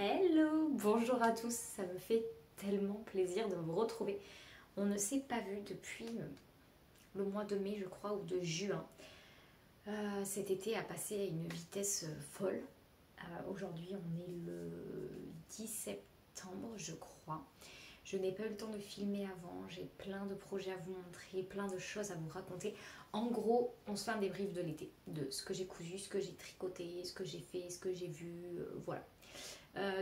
Hello, bonjour à tous, ça me fait tellement plaisir de vous retrouver. On ne s'est pas vu depuis le mois de mai je crois ou de juin. Cet été a passé à une vitesse folle. Aujourd'hui on est le 10 septembre je crois. Je n'ai pas eu le temps de filmer avant, j'ai plein de projets à vous montrer, plein de choses à vous raconter. En gros, on se fait un débrief de l'été, de ce que j'ai cousu, ce que j'ai tricoté, ce que j'ai fait, ce que j'ai vu, voilà.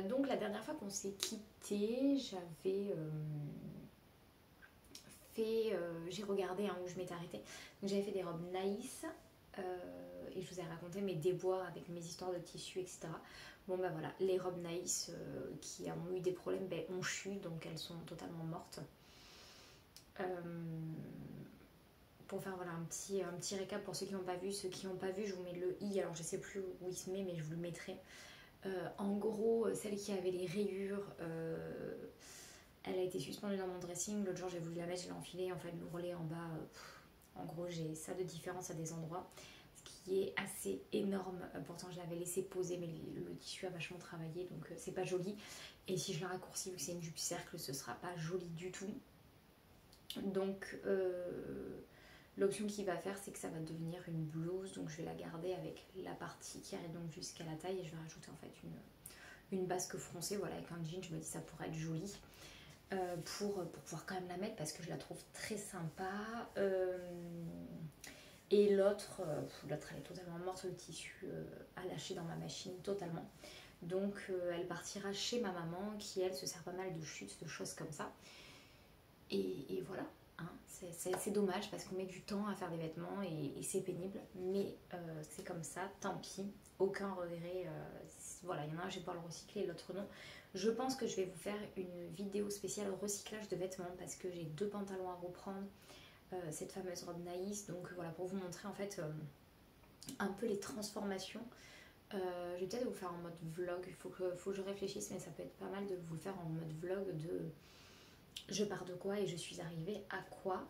Donc la dernière fois qu'on s'est quitté, j'avais j'ai regardé où je m'étais arrêtée. Donc j'avais fait des robes Naïs et je vous ai raconté mes déboires avec mes histoires de tissu, etc. Bon bah voilà, les robes Naïs qui ont eu des problèmes ont chu, donc elles sont totalement mortes. Pour faire voilà, un petit récap pour ceux qui n'ont pas vu, je vous mets le i, alors je sais plus où il se met mais je vous le mettrai. En gros, celle qui avait les rayures, elle a été suspendue dans mon dressing. L'autre jour, j'ai voulu la mettre, je l'ai enfilée. En fait, l'ourlet en bas, en gros, j'ai ça de différence à des endroits. Ce qui est assez énorme. Pourtant, je l'avais laissé poser, mais le tissu a vachement travaillé, donc c'est pas joli. Et si je la raccourcis, vu que c'est une jupe cercle, ce sera pas joli du tout. Donc, l'option qu'il va faire, c'est que ça va devenir une blouse. Donc, je vais la garder avec la partie qui arrive donc jusqu'à la taille. Et je vais rajouter en fait une basque froncée, voilà, avec un jean. Je me dis ça pourrait être joli pour pouvoir quand même la mettre parce que je la trouve très sympa. Et l'autre elle est totalement morte, le tissu a lâché dans ma machine totalement. Donc elle partira chez ma maman qui elle se sert pas mal de chutes, de choses comme ça. Et voilà, hein, c'est dommage parce qu'on met du temps à faire des vêtements et c'est pénible, mais c'est comme ça, tant pis, aucun regret. Voilà, il y en a un, je vais pouvoir le recycler, l'autre non. Je pense que je vais vous faire une vidéo spéciale recyclage de vêtements parce que j'ai 2 pantalons à reprendre, cette fameuse robe Naïs, donc voilà, pour vous montrer en fait un peu les transformations. Je vais peut-être vous faire en mode vlog, il faut que je réfléchisse, mais ça peut être pas mal de vous le faire en mode vlog de je pars de quoi et je suis arrivée à quoi.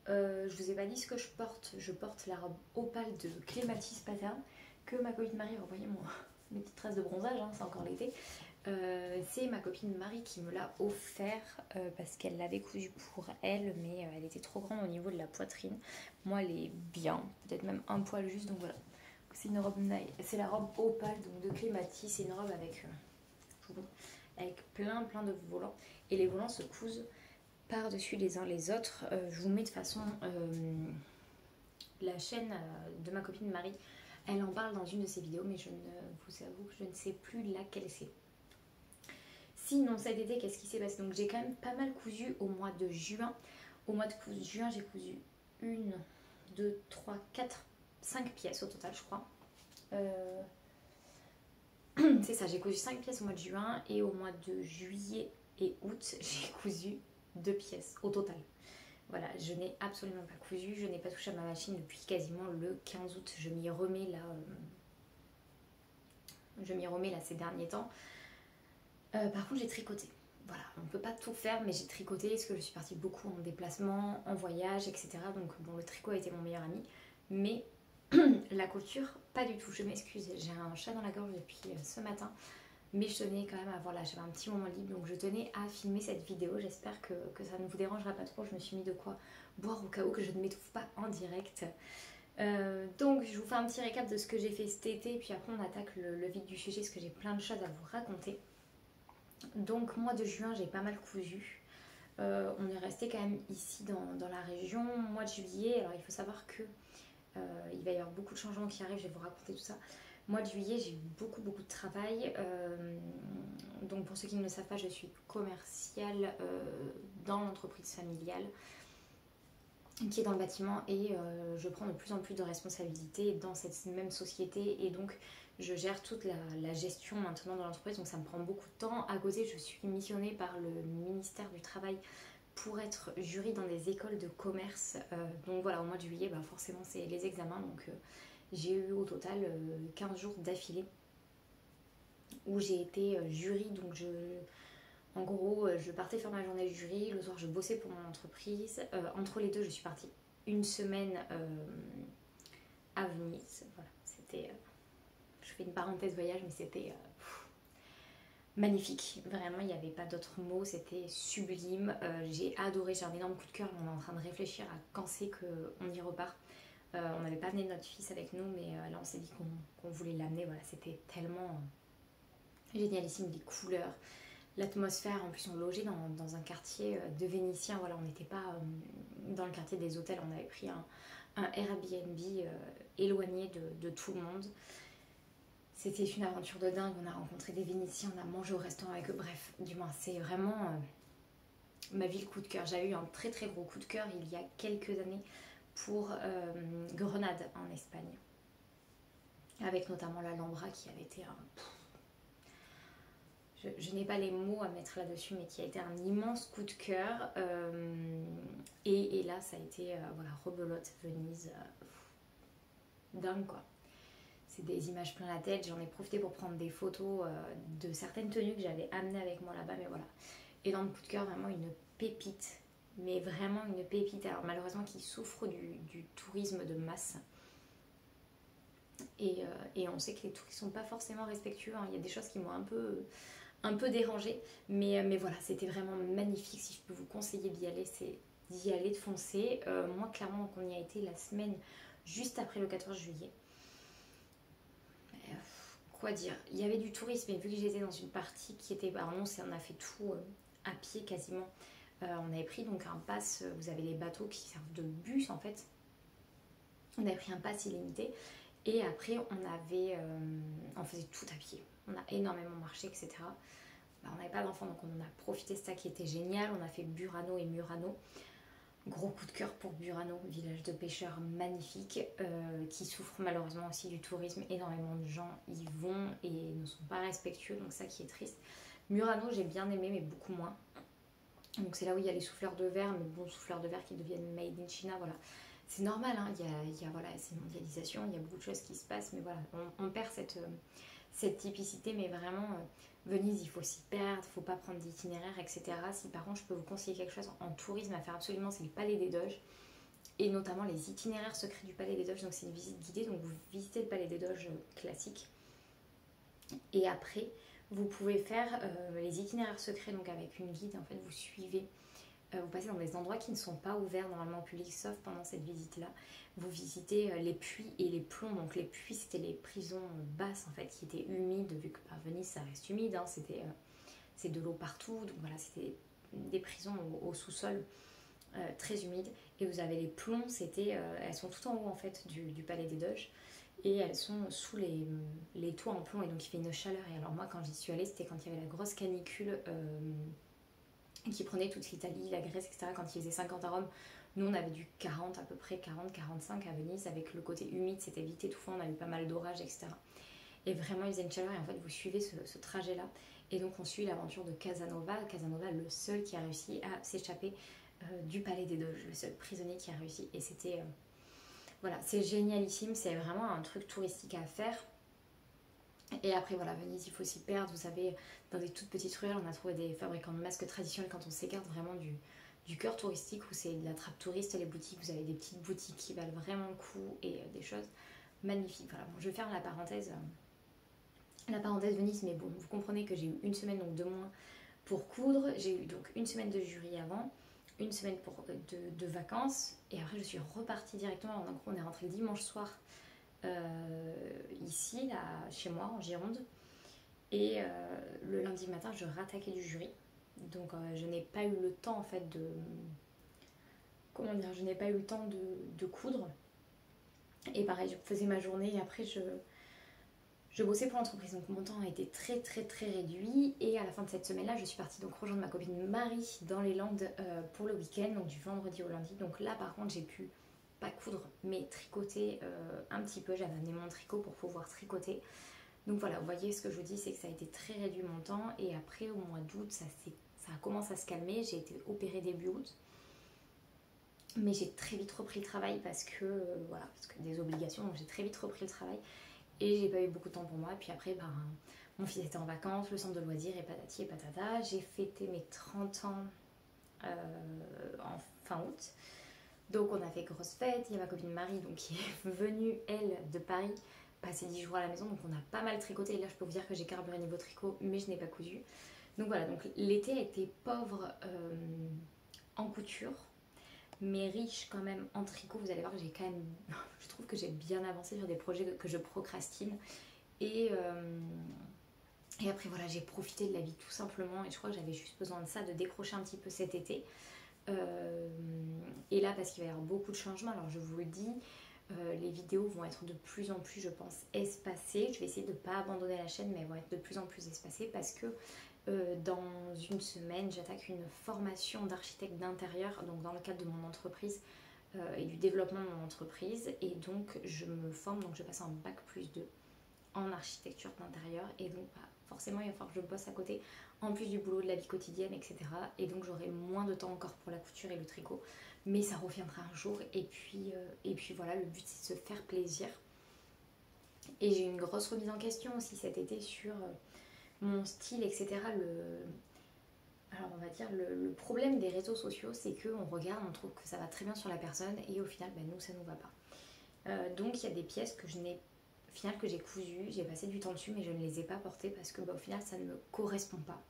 Je vous ai pas dit ce que je porte. Je porte la robe opale de Clématis Pattern que ma copine Marie, revoyez mes petites traces de bronzage, hein, c'est encore l'été. C'est ma copine Marie qui me l'a offert parce qu'elle l'avait cousu pour elle, mais elle était trop grande au niveau de la poitrine. Moi, elle est bien, peut-être même un poil juste, donc voilà. C'est une robe, c'est la robe opale donc de Clématis. C'est une robe avec plein de volants et les volants se cousent par-dessus les uns les autres. Je vous mets de façon la chaîne de ma copine Marie, elle en parle dans une de ses vidéos, mais je ne vous avoue que je ne sais plus laquelle c'est. Sinon cet été, qu'est-ce qui s'est passé? Donc j'ai quand même pas mal cousu au mois de juin. Au mois de juin, j'ai cousu 1, 2, 3, 4, 5 pièces au total, je crois. C'est ça, j'ai cousu 5 pièces au mois de juin et au mois de juillet et août, j'ai cousu 2 pièces au total. Voilà, je n'ai absolument pas cousu, je n'ai pas touché à ma machine depuis quasiment le 15 août. Je m'y remets là, ces derniers temps. Par contre, j'ai tricoté. Voilà, on ne peut pas tout faire, mais j'ai tricoté parce que je suis partie beaucoup en déplacement, en voyage, etc. Donc bon, le tricot a été mon meilleur ami, mais la couture, pas du tout. Je m'excuse, j'ai un chat dans la gorge depuis ce matin. Mais je tenais quand même à, voilà, j'avais un petit moment libre, donc je tenais à filmer cette vidéo. J'espère que ça ne vous dérangera pas trop. Je me suis mis de quoi boire au cas où que je ne m'étouffe pas en direct. Donc je vous fais un petit récap de ce que j'ai fait cet été, puis après on attaque le vif du sujet parce que j'ai plein de choses à vous raconter. Donc mois de juin, j'ai pas mal cousu. On est resté quand même ici dans la région. Mois de juillet, alors il faut savoir que il va y avoir beaucoup de changements qui arrivent, je vais vous raconter tout ça. Mois de juillet, j'ai eu beaucoup de travail. Donc pour ceux qui ne le savent pas, je suis commerciale dans l'entreprise familiale qui est dans le bâtiment et je prends de plus en plus de responsabilités dans cette même société et donc je gère toute la gestion maintenant dans l'entreprise, donc ça me prend beaucoup de temps. À côté, je suis missionnée par le ministère du Travail pour être jury dans des écoles de commerce. Donc voilà, au mois de juillet, forcément c'est les examens, donc j'ai eu au total 15 jours d'affilée où j'ai été jury. Donc en gros, je partais faire ma journée de jury, le soir je bossais pour mon entreprise. Entre les deux, je suis partie une semaine à Venise. Voilà, c'était... je fais une parenthèse voyage, mais c'était magnifique, vraiment il n'y avait pas d'autres mots, c'était sublime. J'ai adoré, j'ai un énorme coup de cœur. On est en train de réfléchir à quand c'est qu'on y repart. On n'avait pas amené notre fils avec nous, mais là on s'est dit qu'on voulait l'amener. Voilà, c'était tellement génialissime, les couleurs, l'atmosphère. En plus on logeait dans un quartier de Vénitiens. Voilà, on n'était pas dans le quartier des hôtels, on avait pris un Airbnb éloigné de tout le monde. C'était une aventure de dingue, on a rencontré des Vénitiens, on a mangé au restaurant avec eux, bref, du moins c'est vraiment ma ville coup de cœur. J'ai eu un très très gros coup de cœur il y a quelques années pour Grenade en Espagne, avec notamment l'Alhambra qui avait été je n'ai pas les mots à mettre là-dessus, mais qui a été un immense coup de cœur. Et là ça a été voilà, rebelote, Venise, dingue quoi. C'est des images plein la tête. J'en ai profité pour prendre des photos de certaines tenues que j'avais amenées avec moi là-bas. Mais voilà, énorme coup de cœur, vraiment une pépite. Mais vraiment une pépite. Alors malheureusement qui souffre du tourisme de masse. Et on sait que les touristes sont pas forcément respectueux. Hein. Il y a des choses qui m'ont un peu dérangée. Mais voilà, c'était vraiment magnifique. Si je peux vous conseiller d'y aller, c'est d'y aller, de foncer. Moi clairement, on y a été la semaine juste après le 14 juillet. Quoi dire, il y avait du tourisme, mais vu que j'étais dans une partie qui était, alors non, on a fait tout à pied quasiment. On avait pris donc un pass, vous avez les bateaux qui servent de bus en fait. On avait pris un pass illimité et après on faisait tout à pied. On a énormément marché, etc. Bah, on n'avait pas d'enfants donc on en a profité, c'est ça qui était génial. On a fait Burano et Murano. Gros coup de cœur pour Burano, village de pêcheurs magnifique, qui souffre malheureusement aussi du tourisme. Énormément de gens y vont et ne sont pas respectueux, donc ça qui est triste. Murano, j'ai bien aimé, mais beaucoup moins. Donc c'est là où il y a les souffleurs de verre, mais bon, souffleurs de verre qui deviennent made in China, voilà. C'est normal, hein, voilà, c'est une mondialisation, il y a beaucoup de choses qui se passent, mais voilà, on perd cette typicité, mais vraiment, Venise, il faut s'y perdre, il ne faut pas prendre d'itinéraire, etc. Si par contre, je peux vous conseiller quelque chose en tourisme à faire absolument, c'est le Palais des Doges, et notamment les itinéraires secrets du Palais des Doges. Donc c'est une visite guidée, donc vous visitez le Palais des Doges classique, et après, vous pouvez faire les itinéraires secrets, donc avec une guide, en fait, vous suivez. Vous passez dans des endroits qui ne sont pas ouverts normalement au public, sauf pendant cette visite-là. Vous visitez les puits et les plombs. Donc les puits, c'était les prisons basses en fait, qui étaient humides, vu que Venise, ça reste humide. Hein, c'est de l'eau partout. Donc voilà, c'était des prisons au sous-sol, très humides. Et vous avez les plombs, elles sont tout en haut en fait du Palais des Doges. Et elles sont sous les toits en plomb. Et donc il fait une chaleur. Et alors moi, quand j'y suis allée, c'était quand il y avait la grosse canicule qui prenait toute l'Italie, la Grèce, etc. Quand il faisait 50 à Rome, nous on avait du 40 à peu près, 40-45 à Venise, avec le côté humide, c'était vite étouffant, on a eu pas mal d'orages, etc. Et vraiment il faisait une chaleur et en fait vous suivez ce trajet-là. Et donc on suit l'aventure de Casanova, le seul qui a réussi à s'échapper du Palais des Doges, le seul prisonnier qui a réussi. Et c'était, voilà, c'est génialissime, c'est vraiment un truc touristique à faire. Et après voilà, Venise, il faut s'y perdre. Vous savez, dans des toutes petites ruelles, on a trouvé des fabricants de masques traditionnels quand on s'écarte vraiment du cœur touristique où c'est de la trappe touriste, les boutiques. Vous avez des petites boutiques qui valent vraiment le coup et des choses magnifiques. Voilà, bon, je vais faire la parenthèse Venise, mais bon, vous comprenez que j'ai eu une semaine, donc 2 mois pour coudre. J'ai eu donc une semaine de jury avant, une semaine de vacances, et après je suis repartie directement. Donc on est rentré le dimanche soir. Ici, là, chez moi, en Gironde. Et le lundi matin, je rattaquais du jury. Donc je n'ai pas eu le temps, en fait, je n'ai pas eu le temps de coudre. Et pareil, je faisais ma journée et après, je bossais pour l'entreprise. Donc mon temps a été très, très, très réduit. Et à la fin de cette semaine-là, je suis partie donc rejoindre ma copine Marie dans les Landes pour le week-end, donc du vendredi au lundi. Donc là, par contre, j'ai pu pas coudre mais tricoter un petit peu. J'avais amené mon tricot pour pouvoir tricoter. Donc voilà, vous voyez, ce que je vous dis, c'est que ça a été très réduit mon temps. Et après, au mois d'août, ça a commencé à se calmer. J'ai été opérée début août, mais j'ai très vite repris le travail parce que des obligations. Donc j'ai très vite repris le travail et j'ai pas eu beaucoup de temps pour moi. Et puis après, mon fils était en vacances, le centre de loisirs et patati et patata. J'ai fêté mes 30 ans en fin août. Donc on a fait grosse fête, il y a ma copine Marie donc, qui est venue, elle, de Paris passé 10 jours à la maison, donc on a pas mal tricoté. Et là, je peux vous dire que j'ai carburé niveau tricot, mais je n'ai pas cousu. Donc voilà, donc l'été a été pauvre en couture, mais riche quand même en tricot. Vous allez voir que j'ai quand même, je trouve que j'ai bien avancé sur des projets que je procrastine. Et après voilà, j'ai profité de la vie tout simplement, et je crois que j'avais juste besoin de ça, de décrocher un petit peu cet été. Et là, parce qu'il va y avoir beaucoup de changements, alors je vous le dis, les vidéos vont être de plus en plus, je pense, espacées. Je vais essayer de ne pas abandonner la chaîne, mais elles vont être de plus en plus espacées parce que dans une semaine, j'attaque une formation d'architecte d'intérieur, donc dans le cadre de mon entreprise et du développement de mon entreprise. Et donc, je me forme, donc je passe un bac+2 en architecture d'intérieur. Et donc, bah, forcément, il va falloir que je bosse à côté, en plus du boulot, de la vie quotidienne, etc. Et donc, j'aurai moins de temps encore pour la couture et le tricot. Mais ça reviendra un jour. Et puis voilà, le but, c'est de se faire plaisir. Et j'ai eu une grosse remise en question aussi cet été sur mon style, etc. Alors on va dire le problème des réseaux sociaux, c'est qu'on regarde, on trouve que ça va très bien sur la personne et au final, ben, nous, ça ne nous va pas. Donc il y a des pièces que je n'ai, au final, que j'ai cousues, j'ai passé du temps dessus, mais je ne les ai pas portées parce que au final, ça ne me correspond pas.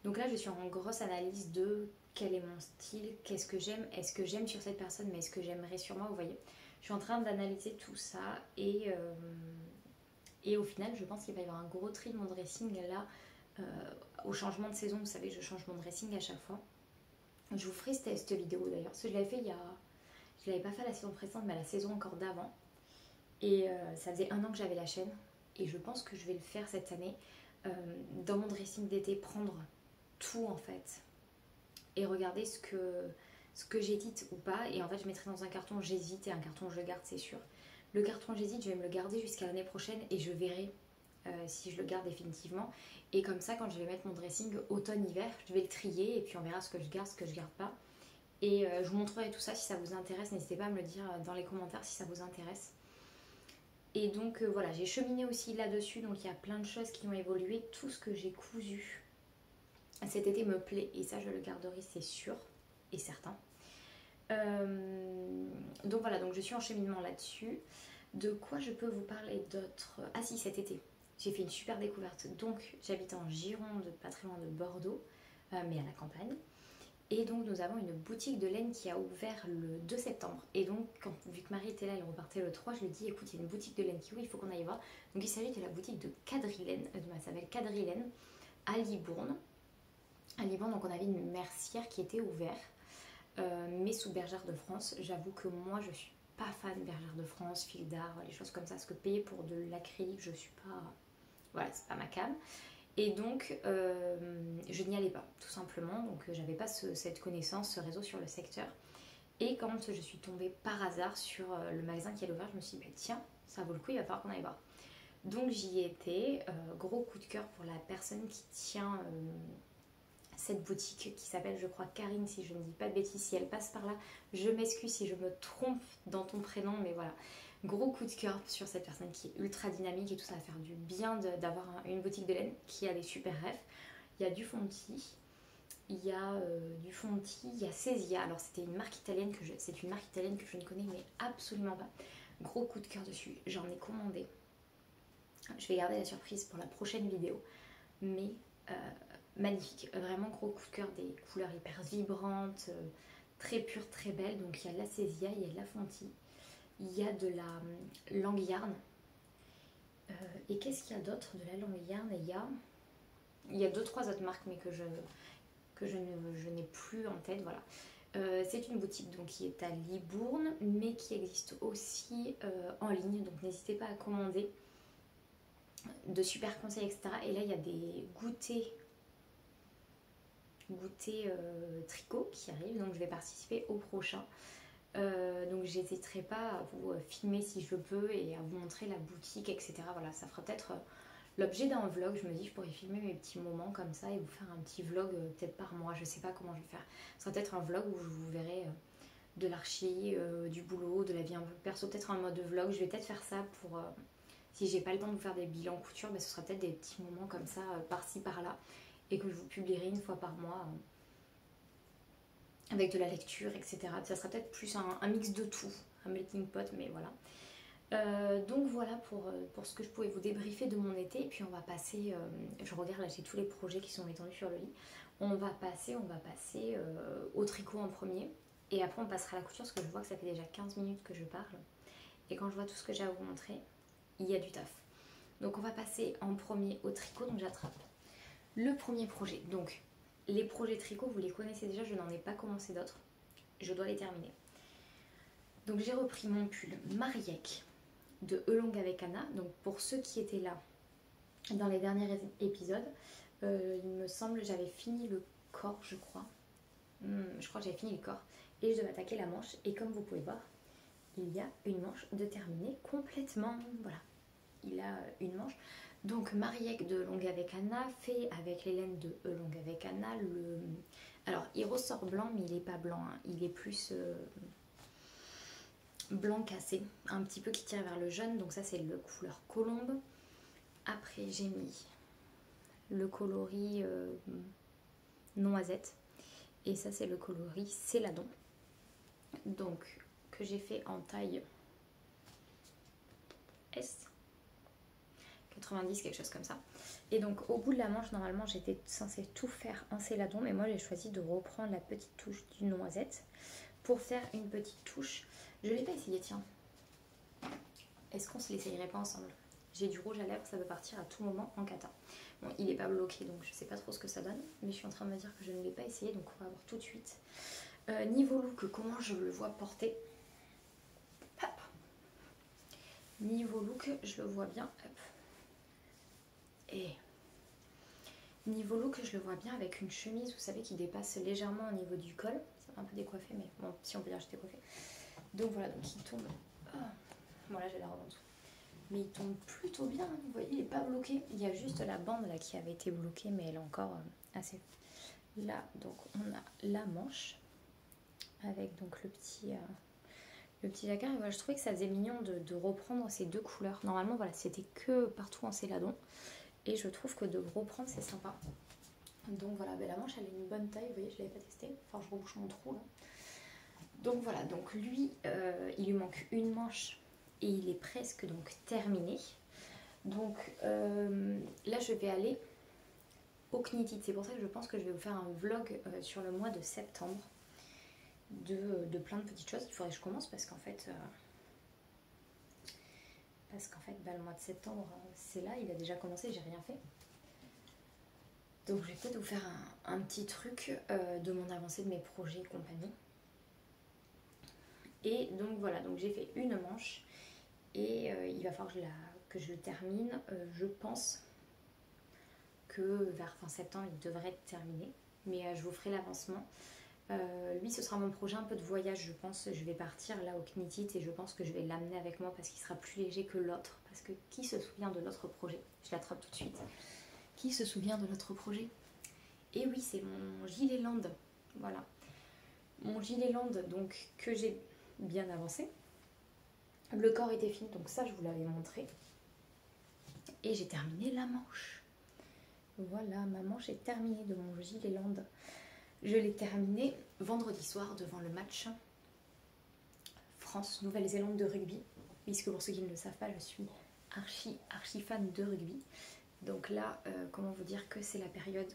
Donc là, je suis en grosse analyse de quel est mon style, qu'est-ce que j'aime, est-ce que j'aime sur cette personne, mais est-ce que j'aimerais sur moi, vous voyez. Je suis en train d'analyser tout ça et au final, je pense qu'il va y avoir un gros tri de mon dressing là, au changement de saison. Vous savez, je change mon dressing à chaque fois. Je vous ferai cette vidéo d'ailleurs, parce que je l'avais fait il y a... Je ne l'avais pas fait la saison précédente, mais la saison encore d'avant. Et ça faisait 1 an que j'avais la chaîne. Et je pense que je vais le faire cette année. Dans mon dressing d'été, prendre tout en fait. Et regarder ce que j'édite ou pas. Et en fait, je mettrai dans un carton j'hésite et un carton je garde, c'est sûr. Le carton j'hésite, je vais me le garder jusqu'à l'année prochaine et je verrai si je le garde définitivement. Et comme ça, quand je vais mettre mon dressing automne-hiver, je vais le trier et puis on verra ce que je garde pas. Et je vous montrerai tout ça si ça vous intéresse. N'hésitez pas à me le dire dans les commentaires si ça vous intéresse. Et donc voilà, j'ai cheminé aussi là-dessus. Donc il y a plein de choses qui ont évolué. Tout ce que j'ai cousu cet été me plaît et ça, je le garderai, c'est sûr et certain. Donc voilà, donc je suis en cheminement là-dessus. De quoi je peux vous parler d'autre? Ah si, cet été, j'ai fait une super découverte. Donc j'habite en Gironde, pas très loin de Bordeaux, mais à la campagne. Et donc nous avons une boutique de laine qui a ouvert le 2 septembre. Et donc vu que Marie était là, elle repartait le 3, je lui ai dit écoute, il y a une boutique de laine qui ouvre, il faut qu'on aille voir. Donc il s'agit de la boutique de Quadrilaine, ça s'appelle Quadrilaine, à Libourne. À Libourne, donc on avait une mercière qui était ouverte. Mais sous Bergère de France, j'avoue que moi je suis pas fan Bergère de France, fil d'art, les choses comme ça, parce que payer pour de l'acrylique, je suis pas, voilà, c'est pas ma came. Et donc je n'y allais pas, tout simplement. Donc j'avais pas cette connaissance, ce réseau sur le secteur. Et quand je suis tombée par hasard sur le magasin qui allait ouvert, je me suis dit bah, tiens, ça vaut le coup, il va falloir qu'on aille voir. Donc j'y étais, gros coup de cœur pour la personne qui tient cette boutique qui s'appelle, je crois, Karine, si je ne dis pas de bêtises. Si elle passe par là, je m'excuse si je me trompe dans ton prénom, mais voilà, gros coup de cœur sur cette personne qui est ultra dynamique et tout ça va faire du bien d'avoir une boutique de laine qui a des super rêves. Il y a du Fonti, il y a du Fonti, il y a Cesia. Alors c'était une marque italienne c'est une marque italienne que je ne connais mais absolument pas. Gros coup de cœur dessus, j'en ai commandé. Je vais garder la surprise pour la prochaine vidéo, mais magnifique, vraiment gros coup de cœur, des couleurs hyper vibrantes, très pures, très belles. Donc il y a de la Cesia, il y a de la Fonti, il y a de la langue yarn. Et qu'est-ce qu'il y a d'autre de la langue yarn? Il y a 2-3 autres marques mais que je n'ai plus en tête, voilà. C'est une boutique donc, qui est à Libourne mais qui existe aussi en ligne, donc n'hésitez pas à commander. De super conseils, etc. Et là il y a des goûters tricot qui arrivent, donc je vais participer au prochain. Donc j'hésiterai pas à vous filmer si je peux et à vous montrer la boutique, etc. Voilà, ça fera peut-être l'objet d'un vlog. Je me dis je pourrais filmer mes petits moments comme ça et vous faire un petit vlog peut-être par mois, je sais pas comment je vais faire. Ce sera peut-être un vlog où je vous verrai de l'archi, du boulot, de la vie un peu perso, peut-être un mode vlog. Je vais peut-être faire ça pour si j'ai pas le temps de vous faire des bilans couture, ce sera peut-être des petits moments comme ça par-ci par-là et que je vous publierai une fois par mois avec de la lecture, etc. Ça sera peut-être plus un mix de tout, un melting pot, mais voilà. Donc voilà pour ce que je pouvais vous débriefer de mon été. Et puis on va passer, je regarde là, j'ai tous les projets qui sont étendus sur le lit. On va passer au tricot en premier. Et après on passera à la couture parce que je vois que ça fait déjà 15 minutes que je parle. Et quand je vois tout ce que j'ai à vous montrer, il y a du taf. Donc on va passer en premier au tricot, donc j'attrape le premier projet. Donc les projets tricot, vous les connaissez déjà, je n'en ai pas commencé d'autres. Je dois les terminer. Donc j'ai repris mon pull Mariek de Elong avec Anna. Donc pour ceux qui étaient là dans les derniers épisodes, il me semble j'avais fini le corps, je crois. Je crois que j'avais fini le corps. Et je devais attaquer la manche. Et comme vous pouvez voir, il y a une manche de terminée complètement. Voilà, il a une manche. Donc Mariek de Elong avec Anna, fait avec les laines de Elong avec Anna. Alors il ressort blanc, mais il n'est pas blanc. Hein. Il est plus blanc cassé, un petit peu qui tire vers le jaune. Donc ça c'est le couleur colombe. Après j'ai mis le coloris noisette. Et ça c'est le coloris céladon. Donc que j'ai fait en taille S. 90, quelque chose comme ça. Et donc au bout de la manche, normalement j'étais censée tout faire en céladon, mais moi j'ai choisi de reprendre la petite touche du noisette pour faire une petite touche. Je ne l'ai pas essayé, tiens. Est-ce qu'on se l'essayerait pas ensemble? J'ai du rouge à lèvres, ça peut partir à tout moment en kata. Bon, il n'est pas bloqué, donc je sais pas trop ce que ça donne, mais je suis en train de me dire que je ne l'ai pas essayé, donc on va voir tout de suite. Niveau look, comment je le vois porter? Hop. Niveau look, je le vois bien. Hop. Et niveau look, je le vois bien avec une chemise, vous savez, qui dépasse légèrement au niveau du col. Ça va un peu décoiffé, mais bon, si on peut dire que j'étais coiffée. Donc voilà, donc il tombe. Oh. Bon là j'ai la robe en dessous. Mais il tombe plutôt bien, hein. Vous voyez, il n'est pas bloqué. Il y a juste la bande là qui avait été bloquée, mais elle est encore assez. Là, donc on a la manche avec donc le petit jacquard. Et voilà, je trouvais que ça faisait mignon de reprendre ces deux couleurs. Normalement, voilà, c'était que partout en céladon. Et je trouve que de reprendre, c'est sympa. Donc voilà, ben la manche, elle a une bonne taille. Vous voyez, je ne l'avais pas testé. Enfin, je rebouche mon trou là. Donc voilà, donc lui, il lui manque une manche et il est presque donc terminé. Donc là, je vais aller au Knitted. C'est pour ça que je pense que je vais vous faire un vlog sur le mois de septembre de plein de petites choses. Il faudrait que je commence parce qu'en fait, bah, le mois de septembre, c'est là, il a déjà commencé, j'ai rien fait. Donc je vais peut-être vous faire un petit truc de mon avancée de mes projets et compagnie. Et donc voilà, donc j'ai fait une manche et il va falloir que je le termine. Je pense que vers fin septembre, il devrait être terminé. Mais je vous ferai l'avancement. Lui, ce sera mon projet un peu de voyage, je pense. Je vais partir là au Knitted et je pense que je vais l'amener avec moi parce qu'il sera plus léger que l'autre. Parce que qui se souvient de l'autre projet? Je l'attrape tout de suite. Qui se souvient de l'autre projet? Et oui, c'est mon gilet land. Voilà. Mon gilet land, donc, que j'ai bien avancé. Le corps était fini, donc ça, je vous l'avais montré. Et j'ai terminé la manche. Voilà, ma manche est terminée de mon gilet land. Je l'ai terminé vendredi soir devant le match France-Nouvelle-Zélande de rugby. Puisque pour ceux qui ne le savent pas, je suis archi fan de rugby. Donc là, comment vous dire que c'est la période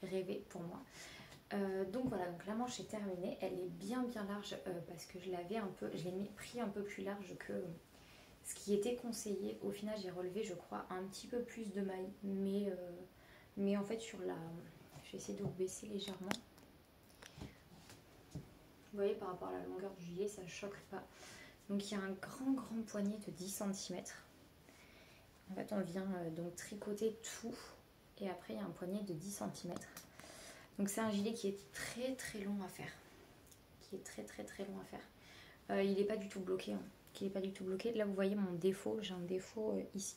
rêvée pour moi. Donc voilà, donc la manche est terminée. Elle est bien large parce que je l'ai pris un peu plus large que ce qui était conseillé. Au final, j'ai relevé, je crois, un petit peu plus de mailles. Mais en fait, je vais essayer de vous baisser légèrement. Vous voyez, par rapport à la longueur du gilet, ça ne choque pas. Donc il y a un grand poignet de 10 cm. En fait, on vient donc tricoter tout. Et après, il y a un poignet de 10 cm. Donc c'est un gilet qui est très long à faire. Long à faire. Il n'est pas du tout bloqué. Hein. Là, vous voyez mon défaut. J'ai un défaut ici.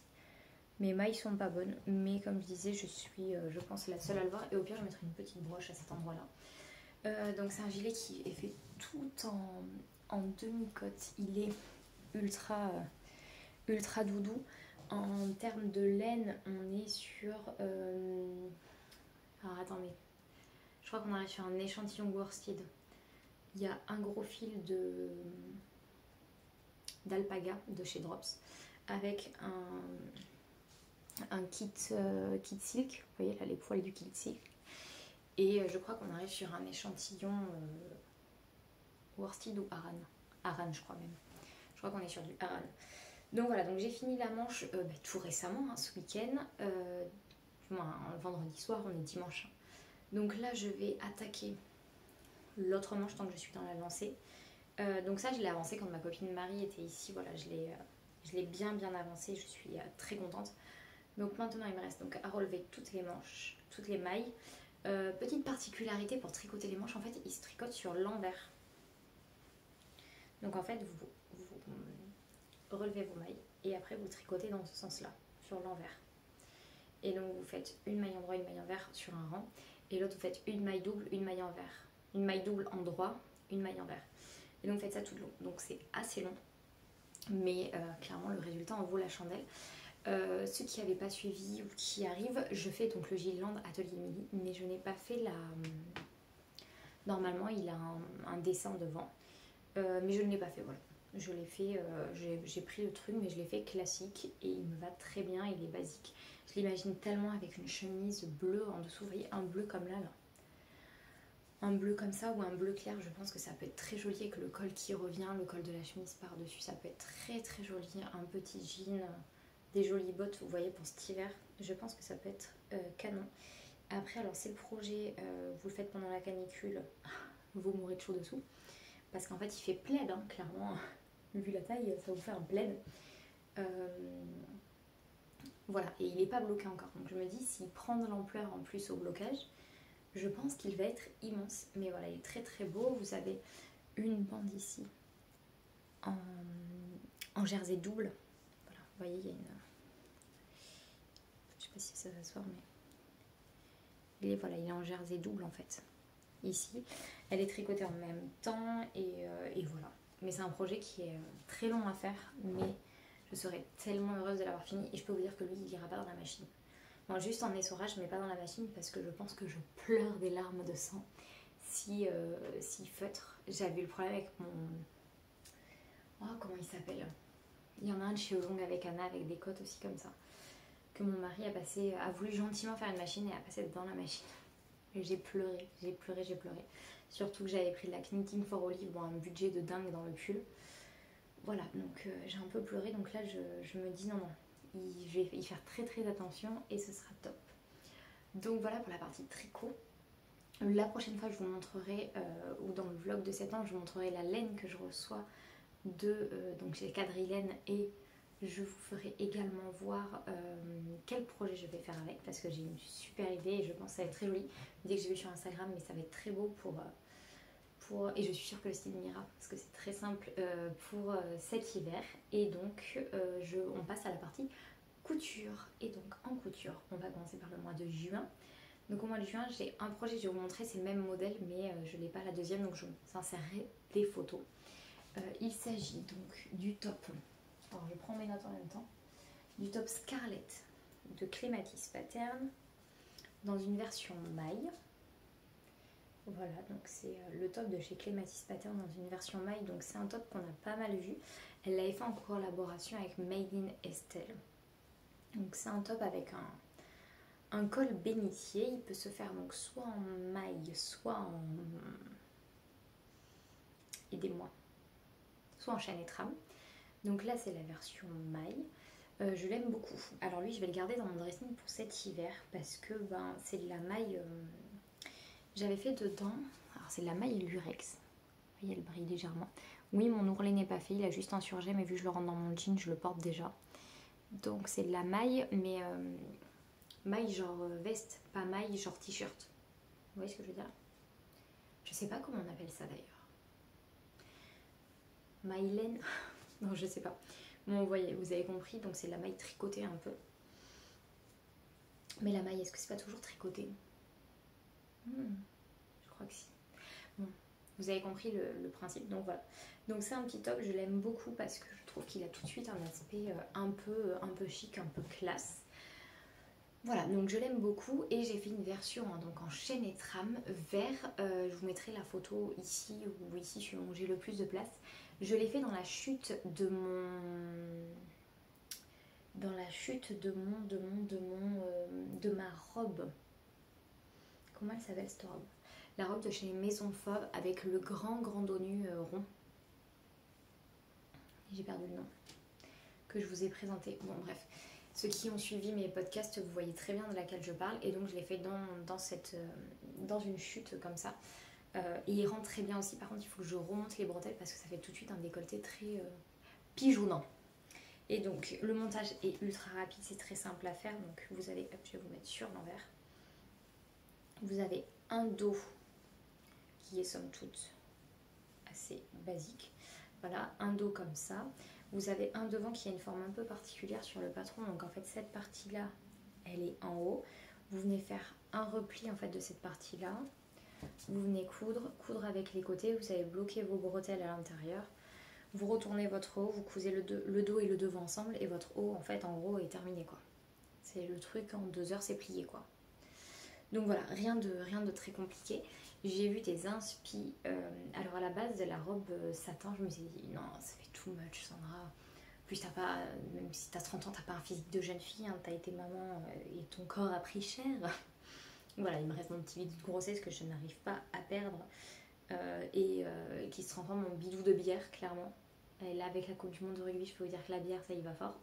Mes mailles sont pas bonnes. Mais comme je disais, je suis, je pense, la seule à le voir. Et au pire, je mettrai une petite broche à cet endroit-là. Donc c'est un gilet qui est fait tout en demi-cote. Il est ultra doudou. En termes de laine, on est sur... Alors attendez. Je crois qu'on arrive sur un échantillon worsted. Il y a un gros fil d'alpaga de chez Drops avec un kit silk, vous voyez là les poils du kit silk. Et je crois qu'on arrive sur un échantillon worsted ou Aran. Aran je crois même. Je crois qu'on est sur du Aran. Donc voilà, donc j'ai fini la manche tout récemment, hein, ce week-end. Vendredi soir, on est dimanche. Donc là je vais attaquer l'autre manche tant que je suis dans la lancée. Donc ça je l'ai avancé quand ma copine Marie était ici. Voilà, je l'ai bien avancé, je suis très contente. Donc maintenant il me reste donc à relever toutes les manches, toutes les mailles. Petite particularité pour tricoter les manches, en fait ils se tricotent sur l'envers. Donc en fait vous relevez vos mailles et après vous tricotez dans ce sens là, sur l'envers. Et donc vous faites une maille en droit, une maille envers sur un rang, et l'autre vous faites une maille double, une maille envers, une maille double en droit, une maille envers. Et donc vous faites ça tout le long. Donc c'est assez long, mais clairement le résultat en vaut la chandelle. Ceux qui n'avaient pas suivi ou qui arrivent, je fais donc le Gilland Atelier Midi, mais je n'ai pas fait la... Normalement il a un dessin devant, mais je ne l'ai pas fait, voilà. Je l'ai fait, j'ai pris le truc, mais je l'ai fait classique et il me va très bien, il est basique. Je l'imagine tellement avec une chemise bleue en dessous, vous voyez, un bleu comme là. Un bleu comme ça ou un bleu clair, je pense que ça peut être très joli avec le col qui revient, le col de la chemise par-dessus, ça peut être très joli. Un petit jean, des jolies bottes, vous voyez, pour cet hiver, je pense que ça peut être canon. Après, alors c'est le projet, vous le faites pendant la canicule, vous mourrez de chaud dessous. Parce qu'en fait, il fait plaid, hein, clairement. Vu la taille, ça vous fait un plaid. Voilà, et il n'est pas bloqué encore. Donc je me dis, s'il prend de l'ampleur en plus au blocage, je pense qu'il va être immense. Mais voilà, il est très beau. Vous avez une bande ici en jersey double. Voilà, vous voyez, il y a une... Je sais pas si ça va se voir, mais... Et voilà, il est en jersey double en fait. Ici, elle est tricotée en même temps et voilà. Mais c'est un projet qui est très long à faire, mais je serais tellement heureuse de l'avoir fini. Et je peux vous dire que lui, il ira pas dans la machine. Bon, juste en essorage, mais pas dans la machine parce que je pense que je pleure des larmes de sang si feutre. J'avais eu le problème avec mon... Oh, comment il s'appelle? Il y en a un de chez Olong avec Anna, avec des cotes aussi comme ça, que mon mari a voulu gentiment faire une machine et a passé dans la machine. Et j'ai pleuré. Surtout que j'avais pris de la Knitting for Olive, bon, un budget de dingue dans le pull. Voilà, donc j'ai un peu pleuré, donc là je me dis non, je vais y faire très attention et ce sera top. Donc voilà pour la partie tricot. La prochaine fois je vous montrerai, ou dans le vlog de 7 ans, je vous montrerai la laine que je reçois donc j'ai quadrilaine et je vous ferai également voir quel projet je vais faire avec parce que j'ai une super idée et je pense que ça va être très joli. Dès que j'ai vu sur Instagram, mais ça va être très beau pour et je suis sûre que le style m'ira parce que c'est très simple pour cet hiver. Et donc on passe à la partie couture. Et donc en couture, on va commencer par le mois de juin. Donc au mois de juin, j'ai un projet, je vais vous montrer, c'est le même modèle mais je n'ai pas la deuxième, donc je vous insérerai des photos. Il s'agit donc du top... Alors je prends mes notes en même temps. Du top Scarlett de Clematis Pattern dans une version maille. Voilà, donc c'est le top de chez Clematis Pattern dans une version maille. Donc c'est un top qu'on a pas mal vu. Elle l'avait fait en collaboration avec Made in Estelle. Donc c'est un top avec un col bénitier. Il peut se faire donc soit en maille, soit en... Aidez-moi. Soit en chaîne et trame. Donc là c'est la version maille. Je l'aime beaucoup. Alors lui je vais le garder dans mon dressing pour cet hiver parce que c'est de la maille... J'avais fait dedans... Alors c'est de la maille lurex. Vous voyez elle brille légèrement. Oui mon ourlet n'est pas fait, il a juste un surjet mais vu que je le rentre dans mon jean je le porte déjà. Donc c'est de la maille mais maille genre veste, pas maille genre t-shirt. Vous voyez ce que je veux dire? Je sais pas comment on appelle ça d'ailleurs. Maille laine. Non je sais pas. Bon, vous voyez, vous avez compris, donc c'est de la maille tricotée un peu. Mais la maille, est-ce que c'est pas toujours tricoté? Je crois que si. Bon, vous avez compris le principe, donc voilà. Donc c'est un petit top, je l'aime beaucoup parce que je trouve qu'il a tout de suite un aspect un peu chic, un peu classe. Voilà, donc je l'aime beaucoup et j'ai fait une version donc en chaîne et trame vert. Je vous mettrai la photo ici ou ici, où j'ai le plus de place. Je l'ai fait dans la chute de mon... Dans la chute de ma robe. Comment elle s'appelle cette robe? La robe de chez Maison Fauve avec le grand dos nu rond. J'ai perdu le nom. Que je vous ai présenté. Bon bref. Ceux qui ont suivi mes podcasts, vous voyez très bien de laquelle je parle. Et donc je l'ai fait dans une chute comme ça. Et il rentre très bien aussi. Par contre, il faut que je remonte les bretelles parce que ça fait tout de suite un décolleté très pigeonnant. Et donc le montage est ultra rapide, c'est très simple à faire. Donc vous avez, hop, je vais vous mettre sur l'envers. Vous avez un dos qui est somme toute assez basique. Voilà, un dos comme ça. Vous avez un devant qui a une forme un peu particulière sur le patron. Donc en fait cette partie-là, elle est en haut. Vous venez faire un repli en fait de cette partie-là. Vous venez coudre avec les côtés. Vous allez bloquer vos bretelles à l'intérieur. Vous retournez votre haut, vous cousez le dos et le devant ensemble. Et votre haut en fait en gros est terminé quoi. C'est le truc, en 2 heures c'est plié quoi. Donc voilà, rien de très compliqué. J'ai vu des inspi. Alors à la base de la robe satin, je me suis dit non, ça fait too much Sandra. En plus t'as pas, même si t'as 30 ans, t'as pas un physique de jeune fille, hein, t'as été maman et ton corps a pris cher. Voilà, il me reste mon petit bidou de grossesse que je n'arrive pas à perdre et qui se transforme en bidou de bière clairement. Et là avec la Coupe du Monde de rugby, je peux vous dire que la bière ça y va fort.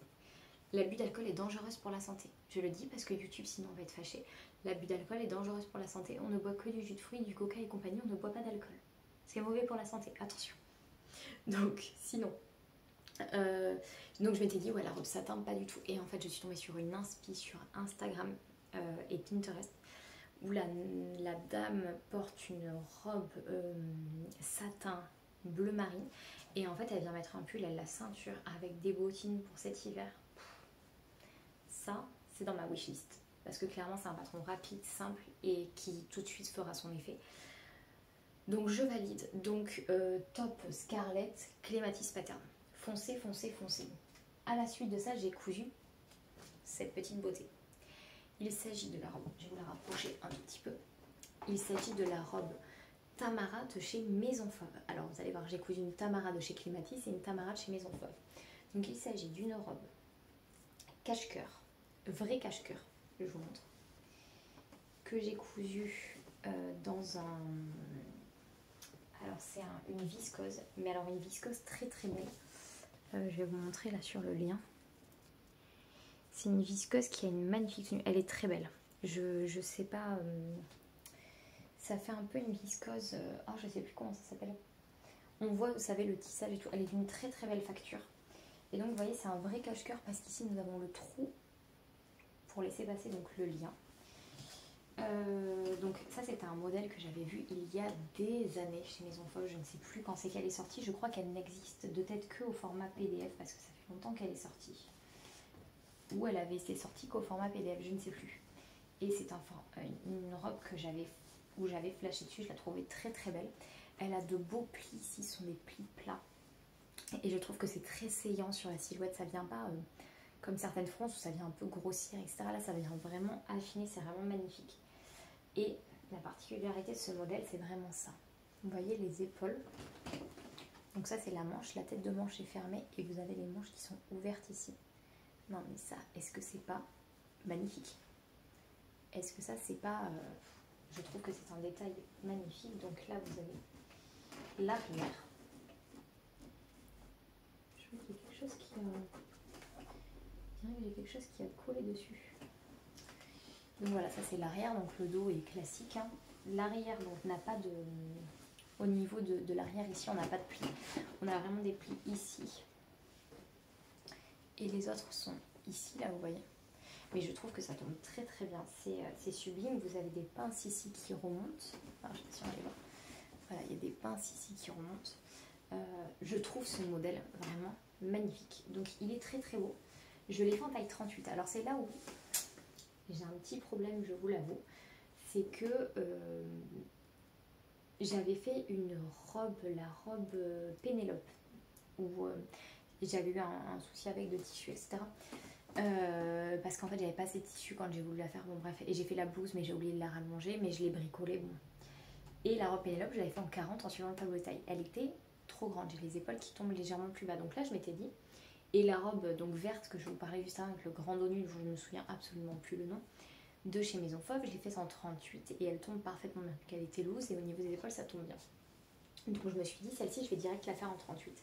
L'abus d'alcool est dangereuse pour la santé. Je le dis parce que YouTube sinon va être fâché. L'abus d'alcool est dangereuse pour la santé. On ne boit que du jus de fruits, du coca et compagnie. On ne boit pas d'alcool. C'est mauvais pour la santé. Attention. Donc sinon. Donc je m'étais dit ouais la robe satin pas du tout. Et en fait je suis tombée sur une inspi sur Instagram et Pinterest où la dame porte une robe satin bleu marine. Et en fait elle vient mettre un pull à la ceinture avec des bottines pour cet hiver. Ça, c'est dans ma wishlist. Parce que clairement, c'est un patron rapide, simple et qui tout de suite fera son effet. Donc, je valide. Donc, top Scarlett, Clématis Pattern. Foncez, foncez, foncez. À la suite de ça, j'ai cousu cette petite beauté. Il s'agit de la robe, je vais vous la rapprocher un tout petit peu. Il s'agit de la robe Tamara de chez Maison Fauve. Alors, vous allez voir, j'ai cousu une Tamara de chez Clématis et une Tamara de chez Maison Fauve. Donc, il s'agit d'une robe cache-cœur. Vrai cache-cœur, je vous montre, que j'ai cousu dans un... Alors c'est une viscose, mais alors une viscose très très belle. Je vais vous montrer là sur le lien. C'est une viscose qui a une magnifique tenue, elle est très belle. Je sais pas, ça fait un peu une viscose, oh je sais plus comment ça s'appelle. On voit, vous savez, le tissage et tout, elle est d'une très très belle facture. Et donc vous voyez, c'est un vrai cache-cœur parce qu'ici nous avons le trou pour laisser passer donc le lien. Donc ça c'était un modèle que j'avais vu il y a des années chez Maison Fauve, je ne sais plus quand c'est qu'elle est sortie, je crois qu'elle n'existe de tête que au format PDF parce que ça fait longtemps qu'elle est sortie. Ou elle avait été sortie qu'au format PDF, je ne sais plus. Et c'est une robe que où j'avais flashé dessus, je la trouvais très très belle. Elle a de beaux plis ici, ce sont des plis plats. Et je trouve que c'est très saillant sur la silhouette, ça vient pas... comme certaines fronces où ça vient un peu grossir, etc. Là, ça vient vraiment affiner, c'est vraiment magnifique. Et la particularité de ce modèle, c'est vraiment ça. Vous voyez les épaules. Donc ça, c'est la manche. La tête de manche est fermée et vous avez les manches qui sont ouvertes ici. Non, mais ça, est-ce que c'est pas magnifique? Est-ce que ça, c'est pas... je trouve que c'est un détail magnifique. Donc là, vous avez l'arrière. Je vois qu'il y a quelque chose qui... j'ai quelque chose qui a collé dessus. Donc voilà, ça c'est l'arrière, donc le dos est classique. Hein. L'arrière donc n'a pas de... Au niveau de l'arrière ici, on n'a pas de plis. On a vraiment des plis ici. Et les autres sont ici, là vous voyez. Mais je trouve que ça tombe très très bien. C'est sublime. Vous avez des pinces ici qui remontent. Enfin, je sais pas si on les voit. Voilà, il y a des pinces ici qui remontent. Je trouve ce modèle vraiment magnifique. Donc il est très très beau. Je l'ai fait en taille 38. Alors c'est là où j'ai un petit problème, je vous l'avoue. C'est que j'avais fait une robe, la robe Pénélope, où j'avais eu un souci avec de tissu, etc. Parce qu'en fait j'avais pas assez de tissu quand j'ai voulu la faire, bon bref. Et j'ai fait la blouse mais j'ai oublié de la rallonger, mais je l'ai bricolée, bon. Et la robe Pénélope, je l'avais fait en 40 en suivant le tableau de taille. Elle était trop grande. J'ai les épaules qui tombent légèrement plus bas. Donc là, je m'étais dit, et la robe donc verte que je vous parlais juste avant avec le grand dos nu, je ne me souviens absolument plus le nom, de chez Maison Fauve, je l'ai fait en 38 et elle tombe parfaitement bien. Elle était loose et au niveau des épaules, ça tombe bien. Donc je me suis dit, celle-ci, je vais direct la faire en 38.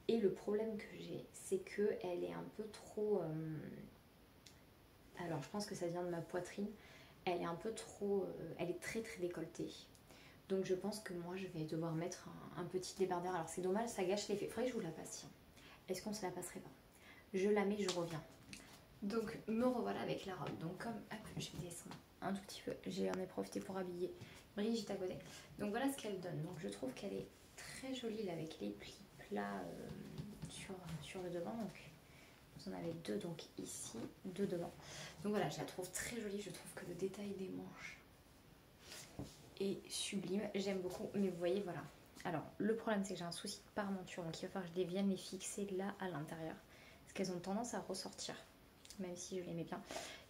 Et le problème que j'ai, c'est qu'elle est un peu trop... Alors je pense que ça vient de ma poitrine. Elle est un peu trop... elle est très très décolletée. Donc je pense que moi, je vais devoir mettre un petit débardeur. Alors c'est dommage, ça gâche l'effet. Faudrait que je vous la passe, tiens. Est-ce qu'on se la passerait pas? Je la mets, je reviens. Donc me revoilà avec la robe. Donc comme... Hop, je vais descendre un tout petit peu. J'en ai profité pour habiller Brigitte à côté. Donc voilà ce qu'elle donne. Donc je trouve qu'elle est très jolie là, avec les plis plats sur le devant. Donc vous en avez deux donc ici, deux devant. Donc voilà, je la trouve très jolie. Je trouve que le détail des manches est sublime. J'aime beaucoup. Mais vous voyez, voilà. Alors le problème c'est que j'ai un souci de parementure. Donc il va falloir que je les vienne les fixer là à l'intérieur. Parce qu'elles ont tendance à ressortir. Même si je l'aimais bien.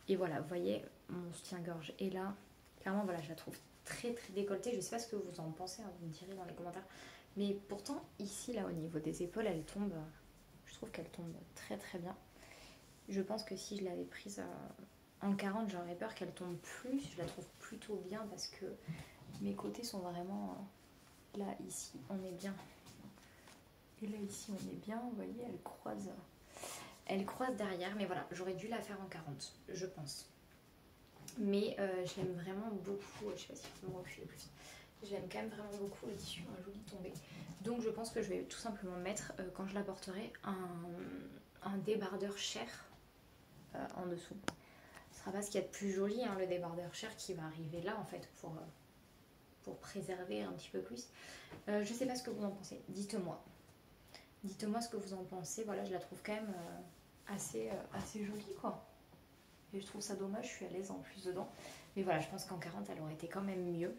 Et voilà, vous voyez, mon soutien-gorge est là. Clairement, voilà, je la trouve très très décolletée. Je sais pas ce que vous en pensez, hein, vous me direz dans les commentaires. Mais pourtant, ici, là, au niveau des épaules, elle tombe... Je trouve qu'elle tombe très très bien. Je pense que si je l'avais prise en 40, j'aurais peur qu'elle tombe plus. Je la trouve plutôt bien parce que mes côtés sont vraiment... là, ici, on est bien. Et là, ici, on est bien. Vous voyez, elle croise... Elle croise derrière, mais voilà, j'aurais dû la faire en 40, je pense. Mais je l'aime vraiment beaucoup, je sais pas si je peux me reculer plus. Je l'aime quand même vraiment beaucoup, le tissu a un joli tombé. Donc je pense que je vais tout simplement mettre, quand je la porterai, un débardeur Cher en dessous. Ce sera pas ce qu'il y a de plus joli, hein, le débardeur Cher qui va arriver là en fait pour préserver un petit peu plus. Je sais pas ce que vous en pensez, dites-moi. Dites-moi ce que vous en pensez, voilà, je la trouve quand même... assez jolie quoi, et je trouve ça dommage, je suis à l'aise en plus dedans, mais voilà, je pense qu'en 40 elle aurait été quand même mieux,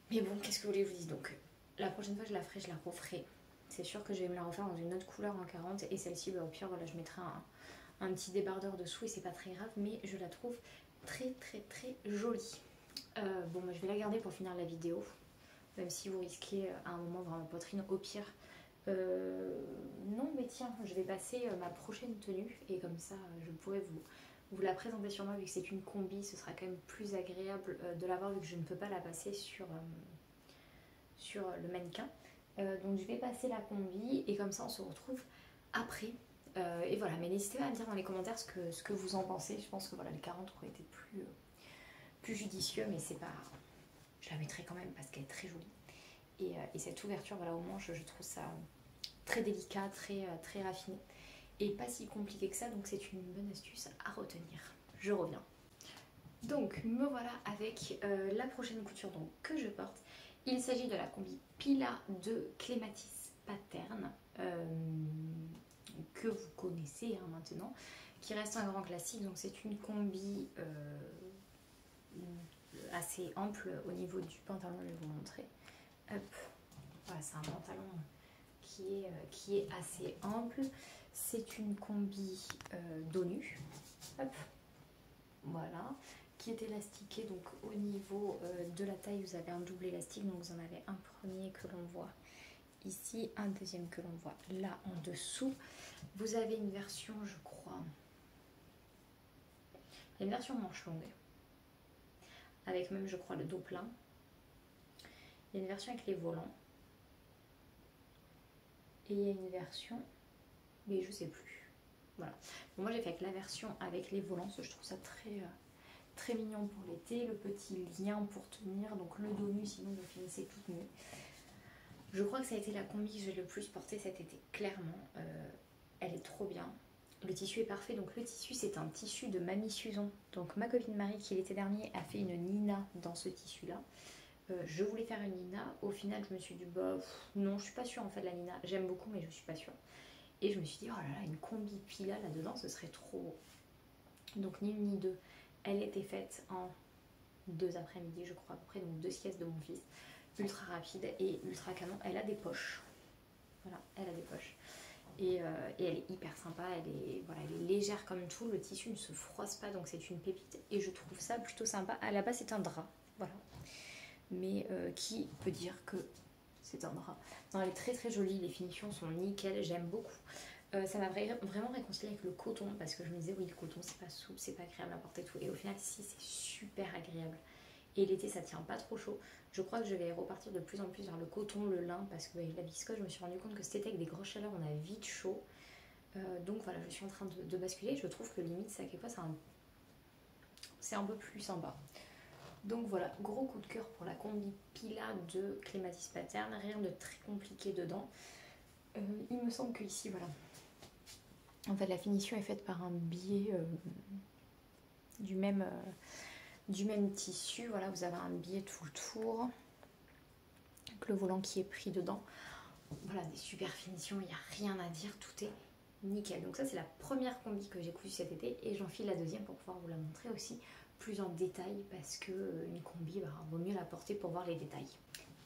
mais bon, qu'est-ce que vous voulez que je vous dise. Donc la prochaine fois je la ferai, je la referai, c'est sûr que je vais me la refaire dans une autre couleur en 40, et celle-ci, bah, au pire, voilà, je mettrai un petit débardeur dessous et c'est pas très grave, mais je la trouve très très très jolie. Bon, bah, je vais la garder pour finir la vidéo, même si vous risquez à un moment voir ma poitrine, au pire. Non, mais tiens, je vais passer ma prochaine tenue et comme ça je pourrais vous la présenter sur moi, vu que c'est une combi. Ce sera quand même plus agréable de la voir vu que je ne peux pas la passer sur le mannequin. Donc je vais passer la combi et comme ça on se retrouve après. Et voilà, mais n'hésitez pas à me dire dans les commentaires ce que vous en pensez. Je pense que voilà, les 40 auraient été plus judicieux, mais c'est pas... Je la mettrai quand même parce qu'elle est très jolie. Et cette ouverture, voilà, au manche, je trouve ça très délicat, très raffiné et pas si compliqué que ça, donc c'est une bonne astuce à retenir. Je reviens. Donc me voilà avec la prochaine couture donc, que je porte. Il s'agit de la combi Pila de Clématis Pattern, que vous connaissez hein, maintenant, qui reste un grand classique. Donc c'est une combi assez ample au niveau du pantalon, je vais vous montrer. Hop, voilà, c'est un pantalon qui est assez ample. C'est une combi dos nu, hop, voilà, qui est élastiquée. Donc au niveau de la taille, vous avez un double élastique. Donc vous en avez un premier que l'on voit ici, un deuxième que l'on voit là en dessous. Vous avez une version, je crois, une version manche longue, avec même, je crois, le dos plein. Il y a une version avec les volants. Et il y a une version, mais je sais plus. Voilà. Bon, moi j'ai fait avec la version avec les volants, je trouve ça très mignon pour l'été. Le petit lien pour tenir, donc le dos nu, sinon vous finissez toute nue. Je crois que ça a été la combi que j'ai le plus portée cet été, clairement. Elle est trop bien. Le tissu est parfait, donc le tissu c'est un tissu de Mamie Suzon. Donc ma copine Marie qui l'été dernier a fait une Nina dans ce tissu là. Je voulais faire une Nina, au final je me suis dit bah non, je suis pas sûre en fait de la Nina, j'aime beaucoup mais je suis pas sûre. Et je me suis dit oh là là, une combi Pila là dedans ce serait trop beau. Donc ni une ni deux, elle était faite en 2 après-midi je crois à peu près, donc 2 siestes de mon fils, ultra rapide et ultra canon. Elle a des poches, voilà, elle a des poches. Et elle est hyper sympa, voilà, elle est légère comme tout, le tissu ne se froisse pas donc c'est une pépite et je trouve ça plutôt sympa. À la base c'est un drap, voilà. Mais qui peut dire que c'est un drap. Non, elle est très très jolie, les finitions sont nickel, j'aime beaucoup. Ça m'a vraiment réconcilié avec le coton parce que je me disais oui le coton c'est pas souple, c'est pas agréable à porter tout et au final si c'est super agréable et l'été ça tient pas trop chaud. Je crois que je vais repartir de plus en plus vers le coton, le lin parce que avec la viscose je me suis rendu compte que cet été avec des grosses chaleurs on a vite chaud. Donc voilà je suis en train de basculer, je trouve que limite ça quelquefois c'est un peu plus sympa. Donc voilà, gros coup de cœur pour la combi Pila de Clematis Pattern, rien de très compliqué dedans. Il me semble que ici voilà. En fait, la finition est faite par un biais du même tissu. Voilà, vous avez un biais tout le tour. Donc, le volant qui est pris dedans. Voilà, des super finitions, il n'y a rien à dire, tout est nickel. Donc ça, c'est la première combi que j'ai cousue cet été et j'enfile la deuxième pour pouvoir vous la montrer aussi plus en détail parce que une combi, vaut mieux la porter pour voir les détails.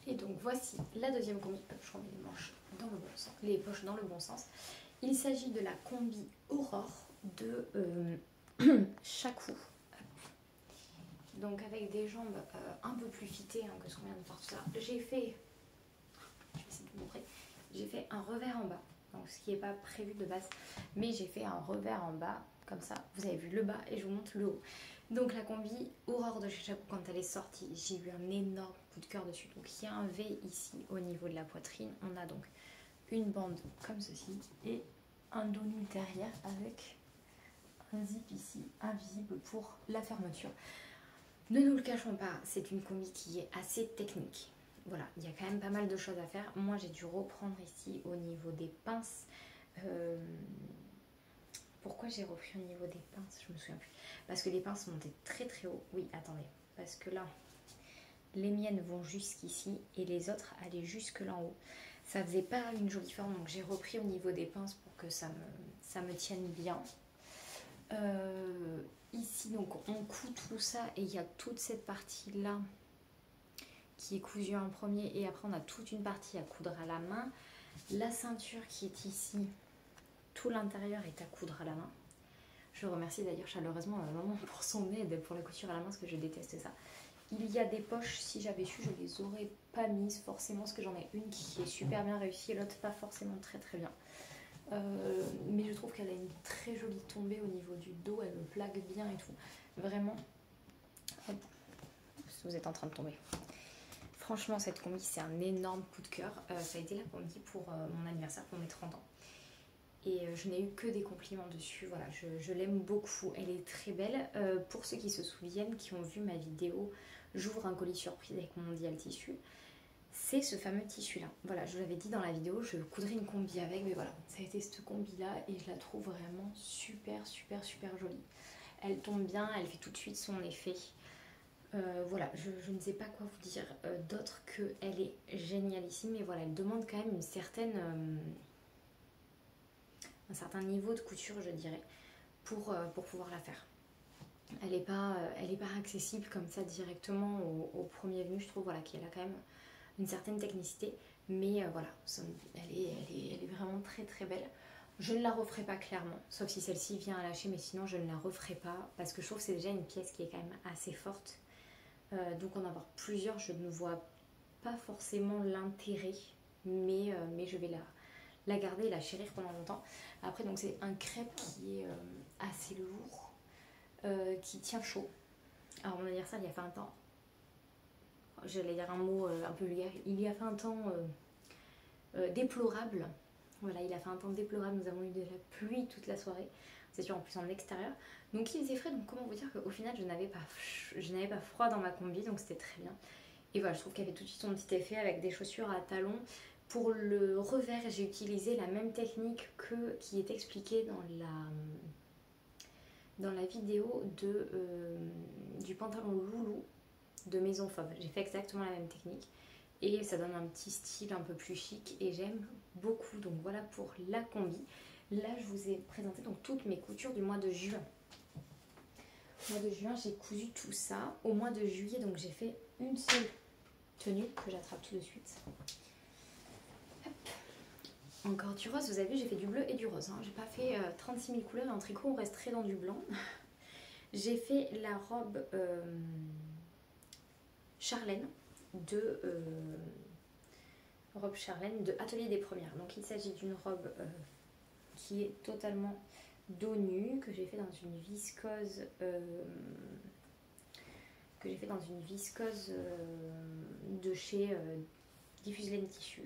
Et donc voici la deuxième combi. Je remets les manches dans le bon sens, les poches dans le bon sens. Il s'agit de la combi Aurore de Shaku. Donc avec des jambes un peu plus fitées que ce qu'on vient de voir tout ça. J'ai fait, je vais essayer de vous montrer, j'ai fait un revers en bas. Donc ce qui n'est pas prévu de base, mais j'ai fait un revers en bas comme ça. Vous avez vu le bas et je vous montre le haut. Donc la combi Aurore de chez Shaku quand elle est sortie, j'ai eu un énorme coup de cœur dessus. Donc il y a un V ici au niveau de la poitrine. On a donc une bande comme ceci et un dos nu derrière avec un zip ici invisible pour la fermeture. Ne nous le cachons pas, c'est une combi qui est assez technique. Voilà, il y a quand même pas mal de choses à faire. Moi j'ai dû reprendre ici au niveau des pinces. Pourquoi j'ai repris au niveau des pinces? Je me souviens plus. Parce que les pinces montaient très très haut. Oui, attendez. Parce que là, les miennes vont jusqu'ici et les autres allaient jusque là en haut. Ça faisait pas une jolie forme, donc j'ai repris au niveau des pinces pour que ça me tienne bien. Ici, donc on coud tout ça et il y a toute cette partie-là qui est cousue en premier et après on a toute une partie à coudre à la main. La ceinture qui est ici, tout l'intérieur est à coudre à la main. Je remercie d'ailleurs chaleureusement ma maman pour son aide pour la couture à la main parce que je déteste ça. Il y a des poches, si j'avais su, je les aurais pas mises forcément parce que j'en ai une qui est super bien réussie et l'autre pas forcément très très bien. Mais je trouve qu'elle a une très jolie tombée au niveau du dos, elle me plaque bien et tout. Vraiment, hop, vous êtes en train de tomber. Franchement, cette combi, c'est un énorme coup de cœur. Ça a été la combi pour mon anniversaire, pour mes 30 ans. Et je n'ai eu que des compliments dessus. Voilà, je l'aime beaucoup. Elle est très belle. Pour ceux qui se souviennent, qui ont vu ma vidéo, j'ouvre un colis surprise avec mon Mondial Tissu. C'est ce fameux tissu là. Voilà, je vous l'avais dit dans la vidéo, je coudrais une combi avec, mais voilà, ça a été cette combi là et je la trouve vraiment super super super jolie. Elle tombe bien, elle fait tout de suite son effet. Voilà, je ne sais pas quoi vous dire d'autre qu'elle est génialissime, mais voilà, elle demande quand même une certaine, un certain niveau de couture, je dirais, pour pouvoir la faire. Elle n'est pas accessible comme ça directement au premier venu, je trouve, voilà, qu'elle a quand même une certaine technicité, mais voilà, elle est vraiment très très belle. Je ne la referai pas clairement, sauf si celle-ci vient à lâcher, mais sinon je ne la referai pas parce que je trouve que c'est déjà une pièce qui est quand même assez forte. Donc en avoir plusieurs, je ne vois pas forcément l'intérêt, mais je vais la garder et la chérir pendant longtemps. Après, donc c'est un crêpe qui est assez lourd, qui tient chaud. Alors mon anniversaire, il y a fait un temps, j'allais dire un mot un peu vulgaire, il y a fait un temps déplorable. Voilà, il a fait un temps déplorable, nous avons eu de la pluie toute la soirée, c'est sûr en plus en extérieur. Donc il faisait frais, donc comment vous dire qu'au final je n'avais pas froid dans ma combi, donc c'était très bien. Et voilà, je trouve qu'elle avait tout de suite son petit effet avec des chaussures à talons. Pour le revers, j'ai utilisé la même technique qui est expliquée dans la vidéo du pantalon Loulou de Maison Fauve. J'ai fait exactement la même technique et ça donne un petit style un peu plus chic et j'aime beaucoup. Donc voilà pour la combi. Là, je vous ai présenté donc toutes mes coutures du mois de juin. Au mois de juin, j'ai cousu tout ça. Au mois de juillet, donc j'ai fait une seule tenue que j'attrape tout de suite. Hop. Encore du rose, vous avez vu, j'ai fait du bleu et du rose. Hein. J'ai pas fait 36 000 couleurs et en tricot, on reste très dans du blanc. J'ai fait la robe Charlène de robe Charlène de Atelier des Premières. Donc il s'agit d'une robe qui est totalement dos nu, que j'ai fait dans une viscose de chez Diffuse Laine Tissu.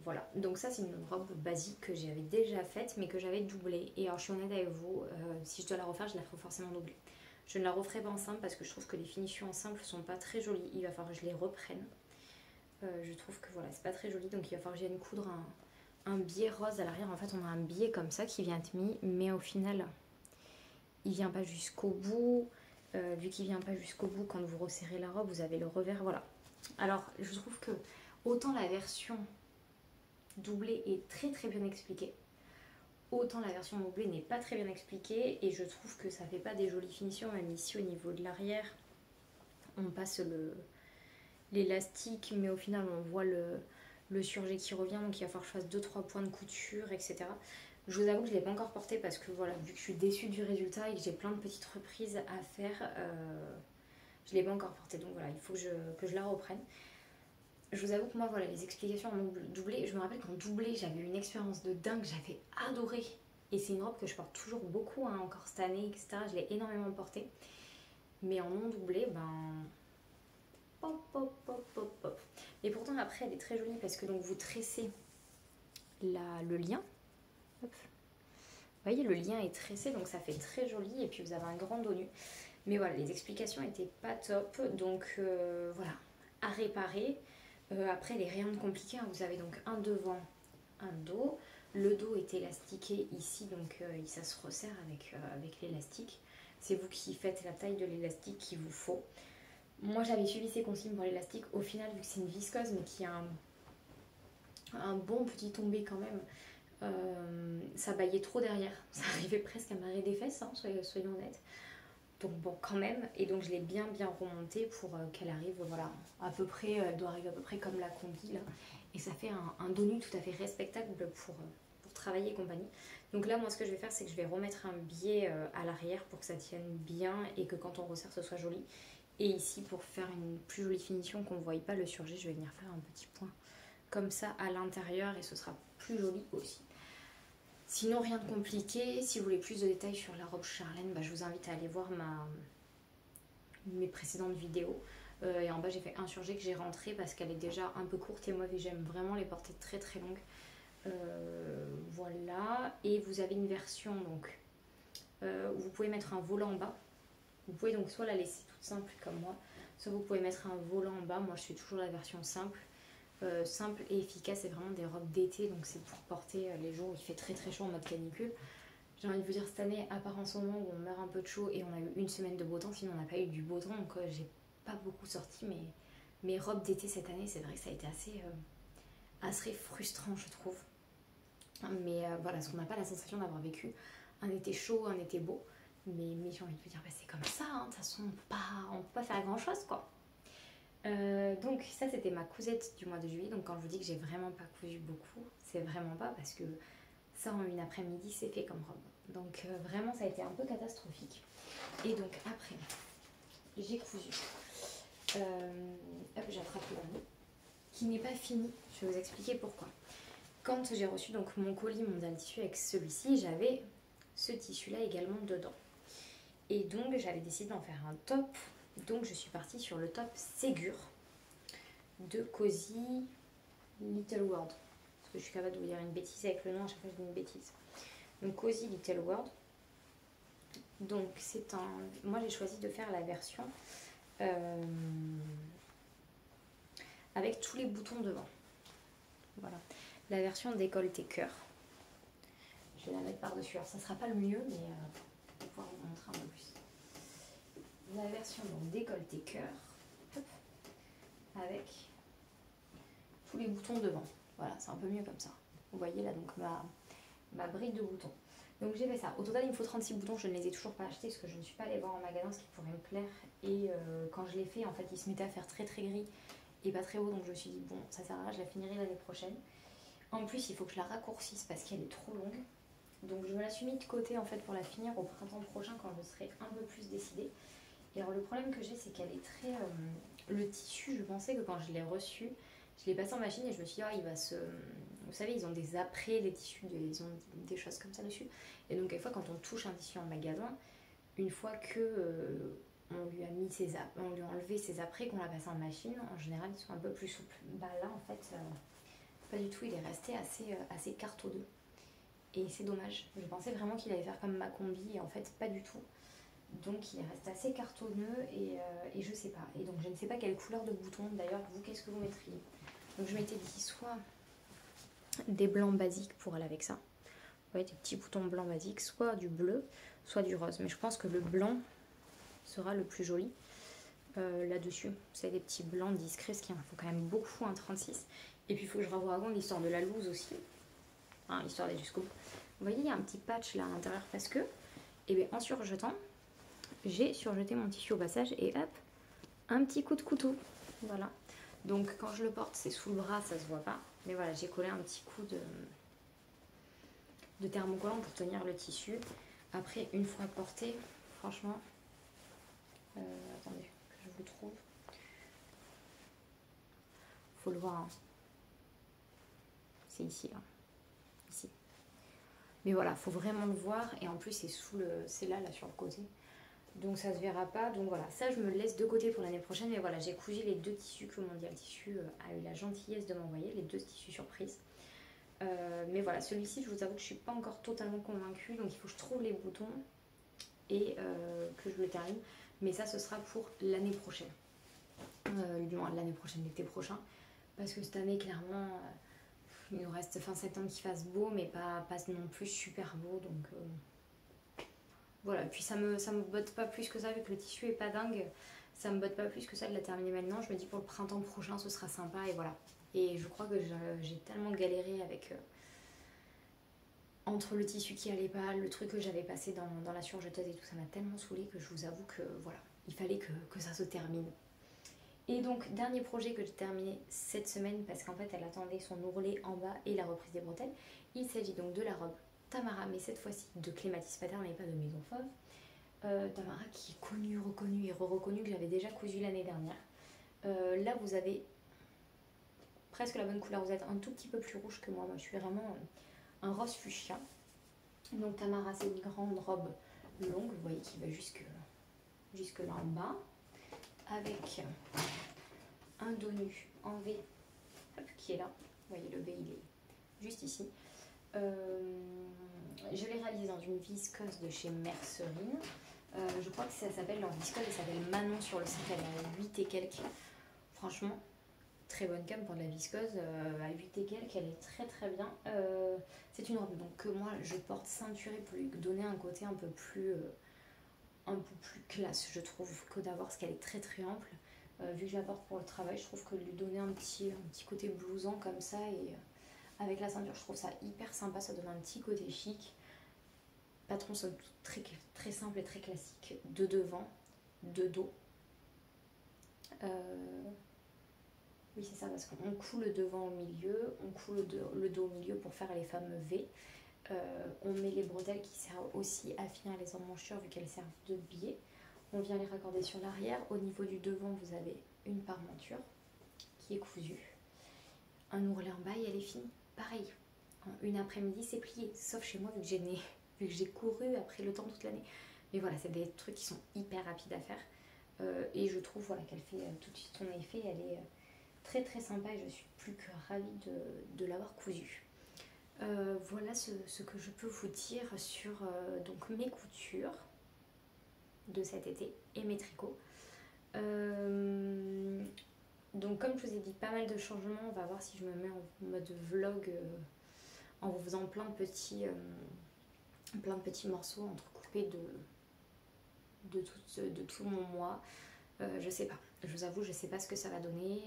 Voilà, donc ça c'est une robe basique que j'avais déjà faite mais que j'avais doublée. Et alors je suis honnête avec vous, si je dois la refaire, je la ferai forcément doublée. Je ne la referai pas en simple parce que je trouve que les finitions en simple sont pas très jolies. Il va falloir que je les reprenne. Je trouve que voilà, c'est pas très joli, donc il va falloir que je vienne coudre un biais rose à l'arrière. En fait, on a un biais comme ça qui vient être mis, mais au final, il vient pas jusqu'au bout. Vu qu'il vient pas jusqu'au bout, quand vous resserrez la robe, vous avez le revers, voilà. Alors, je trouve que autant la version doublée est très très bien expliquée, autant la version doublée n'est pas très bien expliquée, et je trouve que ça fait pas des jolies finitions. Même ici au niveau de l'arrière, on passe l'élastique, mais au final on voit le surjet qui revient, donc il va falloir que je fasse 2-3 points de couture, etc. Je vous avoue que je ne l'ai pas encore porté parce que voilà, vu que je suis déçue du résultat et que j'ai plein de petites reprises à faire, je ne l'ai pas encore porté, donc voilà, il faut que je la reprenne. Je vous avoue que moi, voilà, les explications en doublé, je me rappelle qu'en doublé, j'avais une expérience de dingue, j'avais adoré. Et c'est une robe que je porte toujours beaucoup, hein, encore cette année, etc. Je l'ai énormément portée. Mais en non doublé, ben... Pop, pop, pop, pop, pop. Et pourtant, après, elle est très jolie parce que donc vous tressez le lien. Hop. Vous voyez, le lien est tressé, donc ça fait très joli. Et puis, vous avez un grand dos nu. Mais voilà, les explications n'étaient pas top. Donc, voilà, à réparer. Après, il n'est rien de compliqué, hein. Vous avez donc un devant, un dos. Le dos est élastiqué ici, donc ça se resserre avec l'élastique. C'est vous qui faites la taille de l'élastique qu'il vous faut. Moi, j'avais suivi ces consignes pour l'élastique. Au final, vu que c'est une viscose, mais qui a un bon petit tombé quand même, ça baillait trop derrière. Ça arrivait presque à m'arrêter des fesses, hein, soyons honnêtes. Donc bon, quand même, et donc je l'ai bien remontée pour qu'elle arrive, voilà, à peu près, elle doit arriver à peu près comme la combi là, et ça fait un dos nu tout à fait respectable pour travailler et compagnie. Donc là, moi, ce que je vais faire, c'est que je vais remettre un biais à l'arrière pour que ça tienne bien et que quand on resserre, ce soit joli. Et ici, pour faire une plus jolie finition, qu'on ne voie pas le surjet, je vais venir faire un petit point comme ça à l'intérieur et ce sera plus joli aussi. Sinon, rien de compliqué. Si vous voulez plus de détails sur la robe Charlène, bah, je vous invite à aller voir mes précédentes vidéos. Et en bas, j'ai fait un surjet que j'ai rentré parce qu'elle est déjà un peu courte et moi, j'aime vraiment les porter très très longues. Voilà. Et vous avez une version donc où vous pouvez mettre un volant en bas. Vous pouvez donc soit la laisser toute simple comme moi, soit vous pouvez mettre un volant en bas. Moi, je fais toujours la version simple. Simple et efficace, c'est vraiment des robes d'été, donc c'est pour porter les jours où il fait très très chaud en mode canicule. J'ai envie de vous dire, cette année, à part en ce moment où on meurt un peu de chaud et on a eu une semaine de beau temps, sinon on n'a pas eu du beau temps, donc j'ai pas beaucoup sorti mes robes d'été cette année. C'est vrai que ça a été assez frustrant, je trouve. Mais voilà, parce qu'on n'a pas la sensation d'avoir vécu un été chaud, un été beau. Mais j'ai envie de vous dire, bah, c'est comme ça, hein. De toute façon, on peut pas faire grand chose, quoi. Donc ça c'était ma cousette du mois de juillet. Donc quand je vous dis que j'ai vraiment pas cousu beaucoup, c'est vraiment pas parce que ça en une après-midi c'est fait comme robe. Donc vraiment ça a été un peu catastrophique. Et donc après j'ai cousu, hop, j'attrape le bout qui n'est pas fini. Je vais vous expliquer pourquoi. Quand j'ai reçu donc mon colis mondial tissu avec celui-ci, j'avais ce tissu là également dedans. Et donc j'avais décidé d'en faire un top. Donc je suis partie sur le top Ségur de Cozy Little World. Parce que je suis capable de vous dire une bêtise avec le nom, à chaque fois je dis une bêtise. Donc Cozy Little World. Donc c'est un... Moi j'ai choisi de faire la version avec tous les boutons devant. Voilà. La version décolleté cœur. Je vais la mettre par-dessus. Alors ça sera pas le mieux, mais pour pouvoir vous montrer un peu plus. La version donc décolleté cœur, avec tous les boutons devant. Voilà, c'est un peu mieux comme ça. Vous voyez là donc ma brique de boutons. Donc j'ai fait ça. Au total il me faut 36 boutons, je ne les ai toujours pas achetés parce que je ne suis pas allée voir en magasin ce qui pourrait me plaire. Et quand je l'ai fait, en fait il se mettait à faire très très gris et pas très haut, donc je me suis dit bon ça sert à rien, je la finirai l'année prochaine. En plus il faut que je la raccourcisse parce qu'elle est trop longue. Donc je me la suis mis de côté en fait pour la finir au printemps prochain quand je serai un peu plus décidée. Et alors le problème que j'ai c'est qu'elle est très... le tissu, je pensais que quand je l'ai reçu, Je l'ai passé en machine et je me suis dit, il va se... Vous savez, ils ont des apprêts, les tissus, ils ont des choses comme ça dessus. Et donc, des fois, quand on touche un tissu en magasin, une fois que on lui a mis on lui a enlevé ses apprêts, qu'on l'a passé en machine, en général, ils sont un peu plus souples. Bah là, en fait, pas du tout. Il est resté assez cartonneux. Et c'est dommage. Je pensais vraiment qu'il allait faire comme ma combi, et en fait, pas du tout. Donc, il reste assez cartonneux et je sais pas. Et donc, je ne sais pas quelle couleur de bouton. D'ailleurs, vous, qu'est-ce que vous mettriez? Donc, je m'étais dit soit des blancs basiques pour aller avec ça. Vous voyez, des petits boutons blancs basiques, soit du bleu, soit du rose. Mais je pense que le blanc sera le plus joli là-dessus. C'est des petits blancs discrets, ce qui en faut quand même beaucoup, un 36. Et puis il faut que je revoie avant l'histoire de la loose aussi, hein, l'histoire des jusqu'au bout. Vous voyez, il y a un petit patch là à l'intérieur parce que, et bien, en surjetant, j'ai surjeté mon tissu au passage et hop, un petit coup de couteau. Voilà. Donc quand je le porte, c'est sous le bras, ça se voit pas. Mais voilà, j'ai collé un petit coup de thermocollant pour tenir le tissu. Après, une fois porté, franchement, attendez que je vous trouve. Faut le voir. Hein. C'est ici, là. Ici. Mais voilà, faut vraiment le voir. Et en plus, c'est là sur le côté. Donc ça se verra pas. Donc voilà, ça je me le laisse de côté pour l'année prochaine. Mais voilà, j'ai cousu les deux tissus que Mondial Tissu a eu la gentillesse de m'envoyer, les deux tissus surprise. Mais voilà, celui-ci, je vous avoue que je suis pas encore totalement convaincue. Donc il faut que je trouve les boutons et que je le termine. Mais ça, ce sera pour l'année prochaine. L'année prochaine, l'été prochain. Parce que cette année, clairement, il nous reste fin septembre qu'il fasse beau, mais pas non plus super beau. Donc voilà, puis ça me botte pas plus que ça, vu que le tissu est pas dingue. Ça me botte pas plus que ça de la terminer maintenant. Je me dis pour le printemps prochain, ce sera sympa et voilà. Et je crois que j'ai tellement galéré avec... entre le tissu qui allait pas, le truc que j'avais passé dans la surjeteuse et tout, ça m'a tellement saoulée que je vous avoue que voilà, il fallait que ça se termine. Et donc, dernier projet que j'ai terminé cette semaine, parce qu'en fait, elle attendait son ourlet en bas et la reprise des bretelles. Il s'agit donc de la robe Tamara, mais cette fois-ci de Clématis Pattern et pas de Maison Fauve. Tamara qui est connue, reconnue et re-reconnue, que j'avais déjà cousu l'année dernière. Là, vous avez presque la bonne couleur. Vous êtes un tout petit peu plus rouge que moi. Moi, je suis vraiment un rose fuchsia. Donc, Tamara, c'est une grande robe longue, vous voyez, qui va jusque là en bas. Avec un dos nu en V qui est là. Vous voyez, le V, il est juste ici. Je l'ai réalisé dans une viscose de chez Mercerine. Je crois que ça s'appelle, leur viscose, elle s'appelle Manon sur le site, elle est à 8 et quelques. Franchement, très bonne cam pour de la viscose. À 8 et quelques, elle est très très bien. C'est une robe donc, que moi je porte ceinturée pour lui donner un côté un peu plus classe, je trouve, que d'avoir, parce qu'elle est très très ample. Vu que je la porte pour le travail, je trouve que lui donner un petit côté blousant comme ça et avec la ceinture, je trouve ça hyper sympa, ça donne un petit côté chic. Patron somme toute très, très simple et très classique, de devant, de dos. Oui, c'est ça, parce qu'on coud le devant au milieu, on coud le dos au milieu pour faire les fameux V. On met les bretelles qui servent aussi à finir les emmanchures vu qu'elles servent de biais. On vient les raccorder sur l'arrière. Au niveau du devant, vous avez une parmenture qui est cousue. Un ourlet en bas et elle est finie. Pareil, en une après-midi, c'est plié. Sauf chez moi, vu que j'ai couru après le temps toute l'année. Mais voilà, c'est des trucs qui sont hyper rapides à faire. Et je trouve voilà, qu'elle fait tout de suite son effet. Elle est très très sympa et je suis plus que ravie de l'avoir cousue. Voilà ce que je peux vous dire sur donc mes coutures de cet été et mes tricots. Donc comme je vous ai dit, pas mal de changements. On va voir si je me mets en mode vlog en vous faisant plein de petits morceaux entrecoupés de tout mon mois. Je sais pas, je vous avoue, je sais pas ce que ça va donner.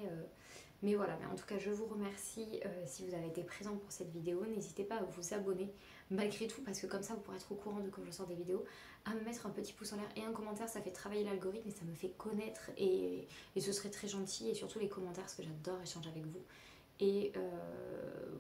Mais voilà, mais en tout cas, je vous remercie si vous avez été présent pour cette vidéo. N'hésitez pas à vous abonner malgré tout, parce que comme ça, vous pourrez être au courant de quand je sors des vidéos. À me mettre un petit pouce en l'air et un commentaire, ça fait travailler l'algorithme et ça me fait connaître. Et ce serait très gentil. Et surtout les commentaires, parce que j'adore échanger avec vous. Et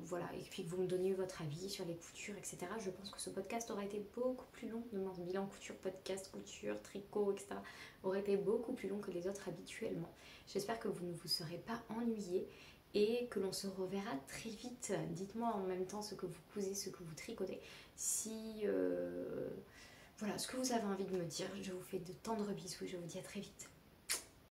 voilà, et puis que vous me donniez votre avis sur les coutures, etc. Je pense que ce podcast aurait été beaucoup plus long. Mon bilan couture, podcast, couture, tricot, etc. aurait été beaucoup plus long que les autres habituellement. J'espère que vous ne vous serez pas ennuyés et que l'on se reverra très vite. Dites-moi en même temps ce que vous cousez, ce que vous tricotez. Si voilà ce que vous avez envie de me dire. Je vous fais de tendres bisous et je vous dis à très vite.